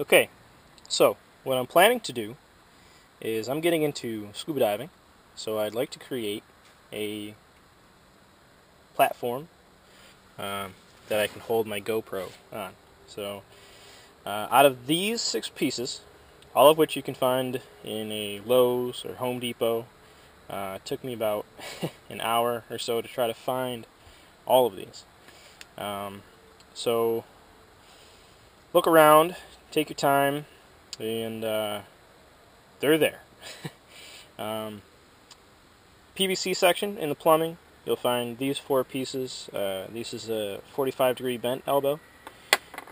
Okay, so what I'm planning to do is I'm getting into scuba diving, so I'd like to create a platform that I can hold my GoPro on. So out of these 6 pieces, all of which you can find in a Lowe's or Home Depot, it took me about an hour or so to try to find all of these. So look around, take your time, and they're there. PVC section in the plumbing, you'll find these 4 pieces. This is a 45-degree bent elbow,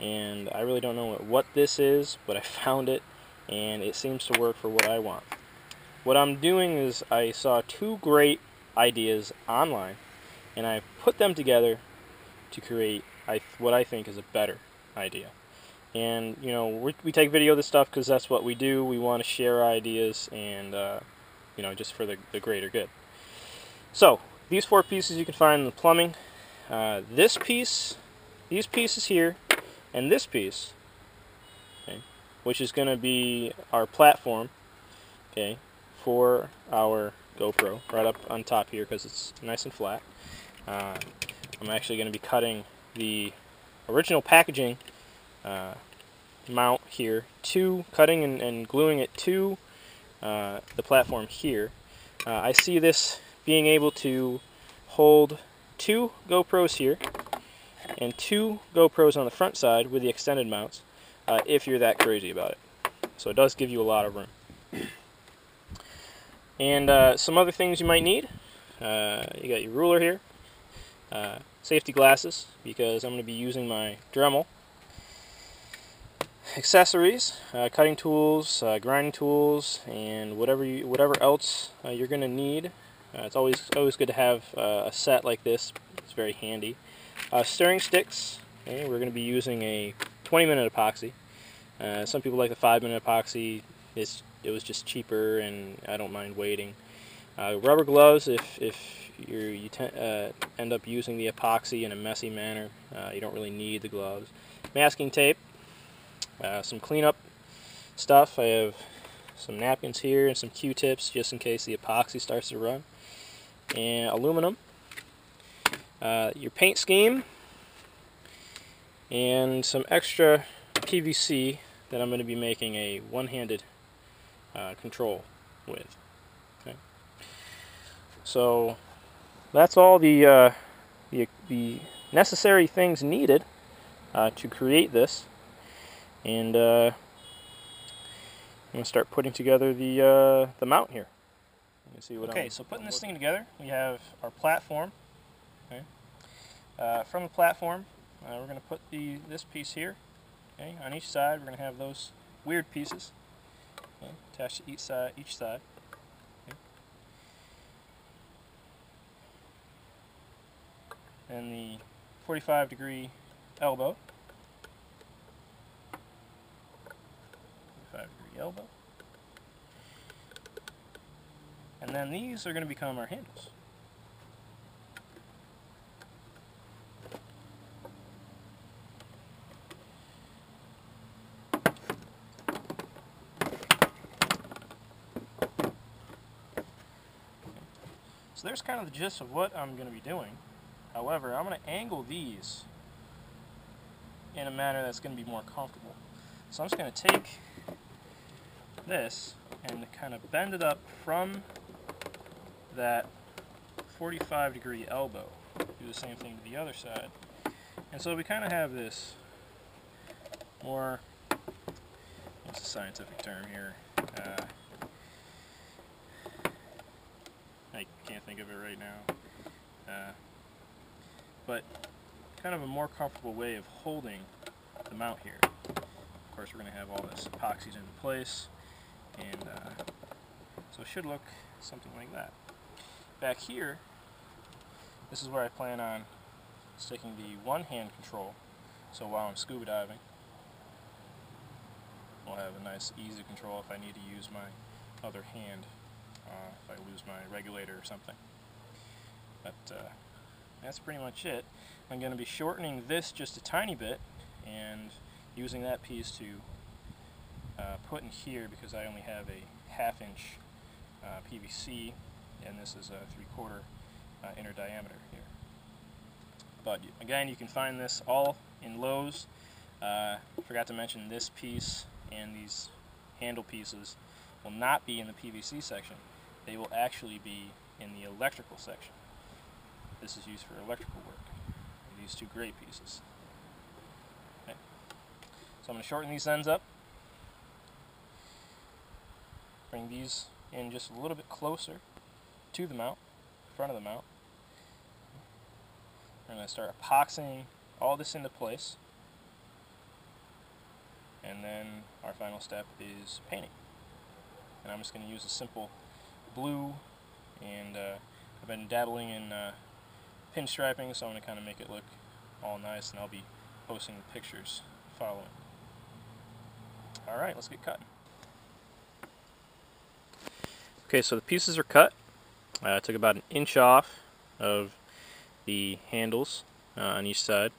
and I really don't know what this is, but I found it, and it seems to work for what I want. What I'm doing is I saw 2 great ideas online, and I put them together to create what I think is a better idea. And you know, we take video of this stuff because that's what we do. We want to share ideas, and you know, just for the greater good. So these 4 pieces you can find in the plumbing. This piece, these pieces here, and this piece, okay, which is going to be our platform, okay, for our GoPro, right up on top here because it's nice and flat. I'm actually going to be cutting the original packaging mount here cutting and gluing it to the platform here. I see this being able to hold 2 GoPros here and 2 GoPros on the front side with the extended mounts, if you're that crazy about it. So it does give you a lot of room. And some other things you might need. You got your ruler here, safety glasses because I'm going to be using my Dremel, accessories, cutting tools, grinding tools, and whatever else you're going to need. It's always good to have a set like this. It's very handy. Stirring sticks. Okay, we're going to be using a 20-minute epoxy. Some people like the 5-minute epoxy. It was just cheaper, and I don't mind waiting. Rubber gloves if you end up using the epoxy in a messy manner. You don't really need the gloves. Masking tape. Some cleanup stuff. I have some napkins here and some Q-tips just in case the epoxy starts to run. And aluminum. Your paint scheme. And some extra PVC that I'm going to be making a one-handed control with. Okay. So that's all the necessary things needed to create this. And I'm going to start putting together the mount here. See what okay, so putting this thing together, we have our platform. Okay. From the platform, we're going to put this piece here. Okay. On each side, we're going to have those weird pieces, okay, attached to each side. Okay. And the 45-degree elbow. 45-degree elbow. And then these are going to become our handles. So there's kind of the gist of what I'm going to be doing. However, I'm going to angle these in a manner that's going to be more comfortable. So I'm just going to take this and kind of bend it up from that 45-degree elbow. Do the same thing to the other side. And so we kind of have this more, what's the scientific term here? I can't think of it right now. But kind of a more comfortable way of holding the mount here. Of course, we're going to have all this epoxies into place, and so it should look something like that. Back here, this is where I plan on sticking the one-hand control, so while I'm scuba diving, I'll have a nice easy control if I need to use my other hand, if I lose my regulator or something. But that's pretty much it. I'm going to be shortening this just a tiny bit and using that piece to put in here because I only have a 1/2 inch PVC, and this is a 3/4 inner diameter here. But again, you can find this all in Lowe's. Forgot to mention this piece and these handle pieces will not be in the PVC section. They will actually be in the electrical section. This is used for electrical work. These two gray pieces. Okay. So I'm going to shorten these ends up. Bring these in just a little bit closer to the mount, front of the mount. We're going to start epoxying all this into place. And then our final step is painting. And I'm just going to use a simple blue, and I've been dabbling in pinstriping, so I'm going to kind of make it look all nice, and I'll be posting the pictures following. Alright, let's get cutting. Okay, so the pieces are cut. I took about 1 inch off of the handles on each side.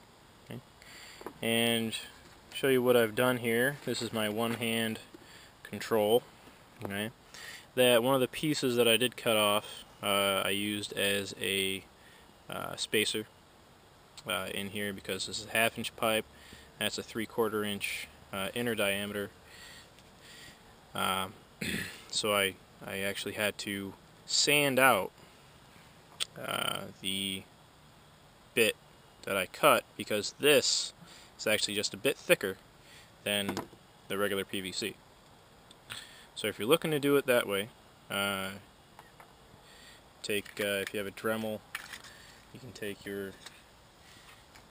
Okay. And show you what I've done here. This is my one-hand control. Okay. That one of the pieces that I did cut off, I used as a spacer in here, because this is a 1/2 inch pipe. That's a 3/4 inch inner diameter. So I actually had to sand out the bit that I cut, because this is actually just a bit thicker than the regular PVC. So if you're looking to do it that way, if you have a Dremel, you can take your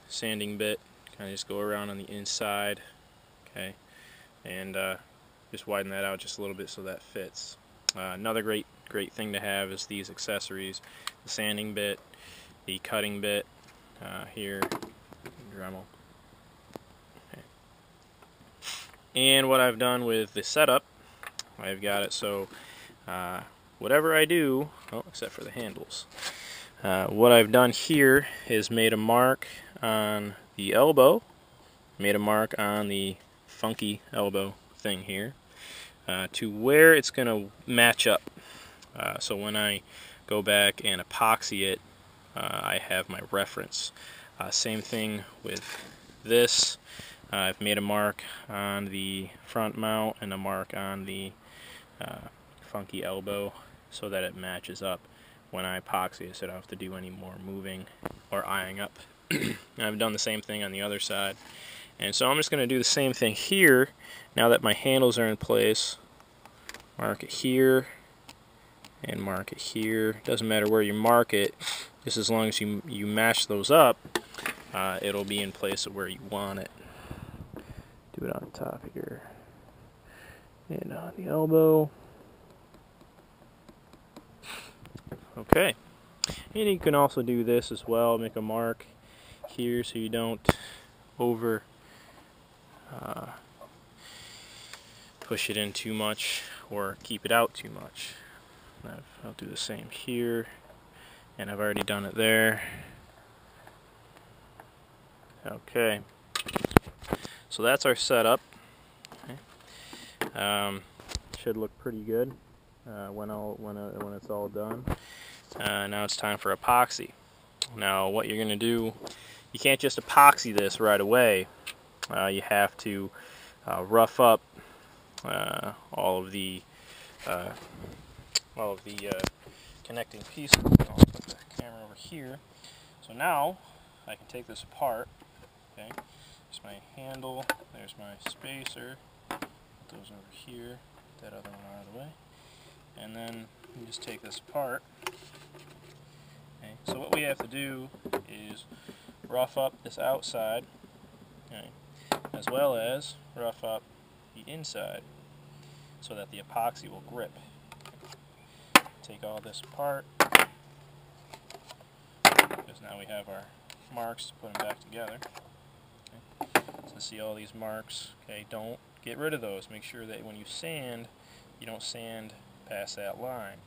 sanding bit, kind of just go around on the inside, okay, and just widen that out just a little bit so that fits. Another great thing to have is these accessories: the sanding bit, the cutting bit, here, Dremel. Okay. And what I've done with the setup, I've got it so whatever I do, except for the handles, what I've done here is made a mark on the elbow, made a mark on the funky elbow thing here, to where it's going to match up. So when I go back and epoxy it, I have my reference. Same thing with this. I've made a mark on the front mount and a mark on the funky elbow so that it matches up when I epoxy it, so I don't have to do any more moving or eyeing up. I've done the same thing on the other side. And so I'm just going to do the same thing here. Now that my handles are in place, mark it here and mark it here. Doesn't matter where you mark it, just as long as you match those up, it'll be in place of where you want it. Do it on the top here and on the elbow. Okay, and you can also do this as well. Make a mark here so you don't over push it in too much or keep it out too much. I'll do the same here, and I've already done it there. Okay, so that's our setup. Okay. Should look pretty good when it's all done. Now it's time for epoxy. Now what you're going to do, you can't just epoxy this right away. You have to rough up all of the connecting pieces. I'll put the camera over here. So now I can take this apart. Okay, there's my handle, there's my spacer, put those over here, that other one out of the way, and then you just take this apart. Okay, so what we have to do is rough up this outside, okay, as well as rough up the inside so that the epoxy will grip. Take all this apart, because now we have our marks to put them back together. Okay. So see all these marks, okay, don't get rid of those. Make sure that when you sand, you don't sand past that line.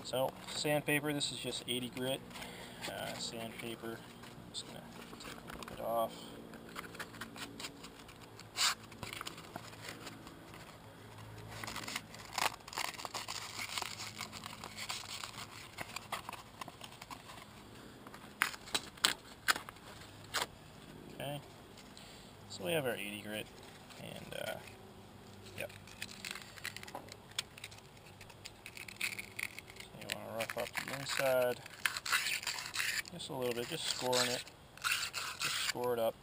So, sandpaper, this is just 80 grit sandpaper. I'm just going to take a little bit off. we have our 80 grit, and yep. So you want to rough up the inside just a little bit, just scoring it, just score it up.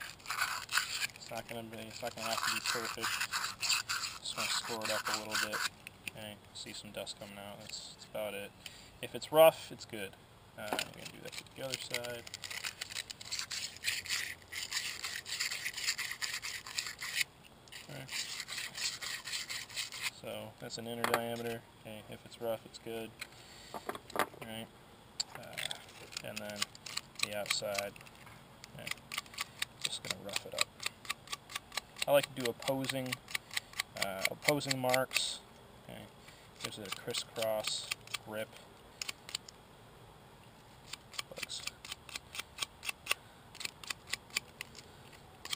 It's not gonna have to be perfect. Just want to score it up a little bit. Okay, see some dust coming out. That's about it. If it's rough, it's good. I'm gonna do that to the other side. Okay. So that's an inner diameter. Okay, if it's rough, it's good. Right. And then the outside. Okay. Just gonna rough it up. I like to do opposing marks. Okay. Gives it a crisscross grip.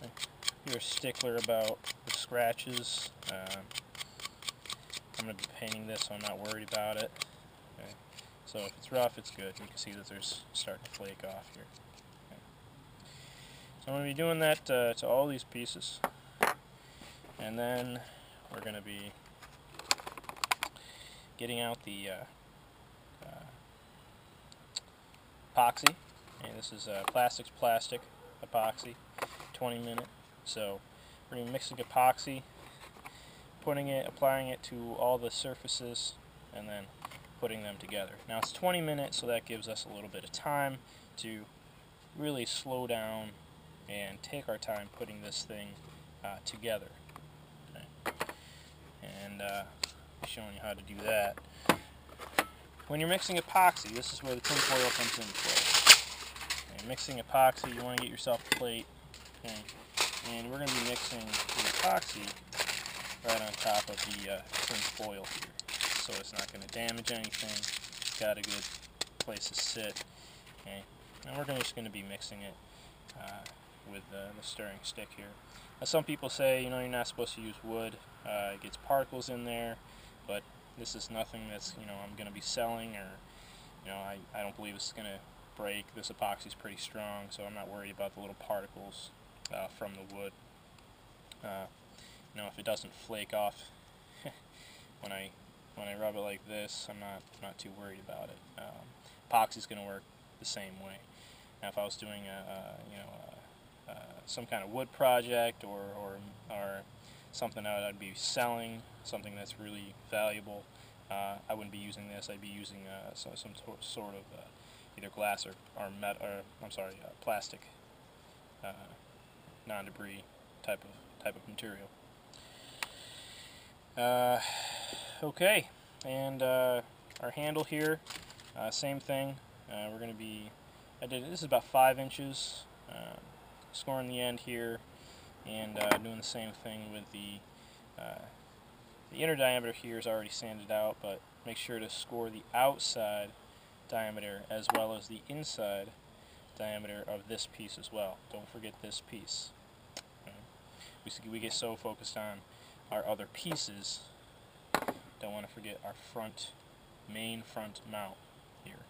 Okay. If you're a stickler about the scratches, I'm going to be painting this, so I'm not worried about it. Okay. So if it's rough, it's good. You can see that there's starting to flake off here. Okay. So I'm going to be doing that to all these pieces, and then we're going to be getting out the epoxy. And this is plastics plastic epoxy, 20-minute. So we're going to be mixing epoxy, applying it to all the surfaces, and then putting them together. Now it's 20 minutes, so that gives us a little bit of time to really slow down and take our time putting this thing together. Okay. And showing you how to do that. When you're mixing epoxy, this is where the tinfoil comes into play. Okay, mixing epoxy, you want to get yourself a plate. Okay. And we're going to be mixing the epoxy right on top of the tin foil here, so it's not going to damage anything. It's got a good place to sit. Okay, and we're just going to be mixing it with the stirring stick here. Now, some people say, you're not supposed to use wood. It gets particles in there, but this is nothing that's I'm going to be selling, or I don't believe it's going to break. This epoxy is pretty strong, so I'm not worried about the little particles from the wood. If it doesn't flake off when I rub it like this, I'm not too worried about it. Epoxy's going to work the same way. Now, if I was doing some kind of wood project or something that I'd be selling, something that's really valuable, I wouldn't be using this. I'd be using some sort of either glass or plastic, non-debris type of material. Okay, and our handle here, same thing. We're going to be, this is about 5 inches, scoring the end here, and doing the same thing with the inner diameter here is already sanded out, but make sure to score the outside diameter as well as the inside diameter of this piece as well. Don't forget this piece. Okay. We get so focused on our other pieces, don't want to forget our main front mount here.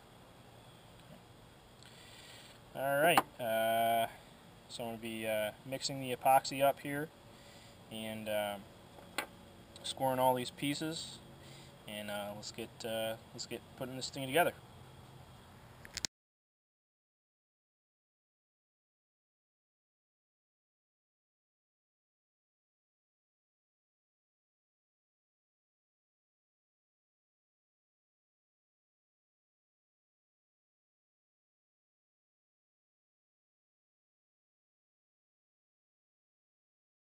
Okay. Alright, so I'm going to be mixing the epoxy up here and scoring all these pieces, and let's get putting this thing together.